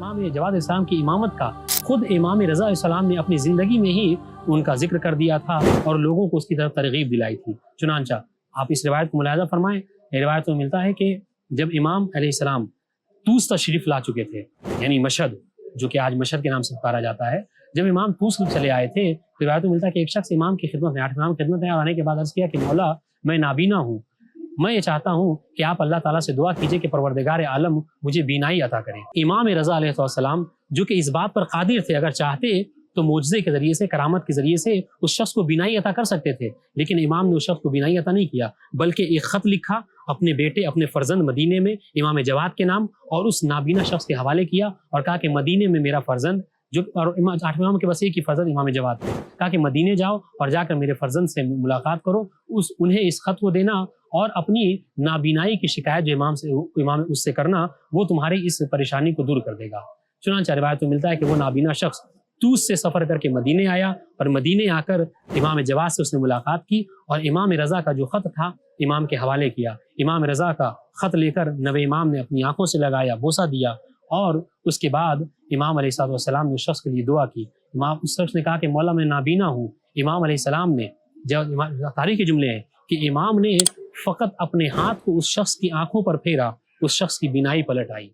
امام جواد السلام کی امامت کا خود امام رضا السلام نے اپنی زندگی میں ہی ان کا ذکر کر دیا تھا اور لوگوں کو اس کی طرف ترغیب دلائی تھی۔ چنانچہ آپ اس روایت کو ملاحظہ فرمائیں، روایت میں ملتا ہے کہ جب امام علیہ السلام طوس تشریف لا چکے تھے، یعنی مشہد جو کہ آج مشہد کے نام سے پکارا جاتا ہے، جب امام طوس چلے آئے تھے، روایت میں ملتا ہے کہ ایک شخص امام کی خدمت میں امام کی خدمت میں آنے کے بعد عرض کیا کہ مولا میں نابینا ہوں، میں یہ چاہتا ہوں کہ آپ اللہ تعالیٰ سے دعا کیجئے کہ پروردگار عالم مجھے بینائی عطا کرے۔ امام رضا علیہ السلام جو کہ اس بات پر قادر تھے، اگر چاہتے تو معجزے کے ذریعے سے، کرامت کے ذریعے سے اس شخص کو بینائی عطا کر سکتے تھے، لیکن امام نے اس شخص کو بینائی عطا نہیں کیا، بلکہ ایک خط لکھا اپنے بیٹے، اپنے فرزند مدینے میں امام جواد کے نام، اور اس نابینا شخص کے حوالے کیا اور کہا کہ مدینے میں میرا فرزند جو، اور آٹھویں امام کے بس ایک ہی فرزند امام جواد تھے، کہا کہ مدینے جاؤ اور جا کر میرے فرزند سے ملاقات کرو، انہیں اس خط کو دینا اور اپنی نابینائی کی شکایت جو امام اس سے کرنا، وہ تمہاری اس پریشانی کو دور کر دے گا۔ چنانچہ روایت میں ملتا ہے کہ وہ نابینا شخص طوس سے سفر کر کے مدینے آیا اور مدینے آ کر امام جواد سے اس نے ملاقات کی اور امام رضا کا جو خط تھا امام کے حوالے کیا۔ امام رضا کا خط لے کر نوے امام نے اپنی آنکھوں سے لگایا، بوسہ دیا، اور اس کے بعد امام علیہ السلام نے اس شخص کے لیے دعا کی۔ اس شخص نے کہا کہ مولا میں نابینا ہوں۔ امام علیہ السلام نے، تاریخی جملے ہیں کہ امام نے فقط اپنے ہاتھ کو اس شخص کی آنکھوں پر پھیرا، اس شخص کی بینائی پلٹ آئی۔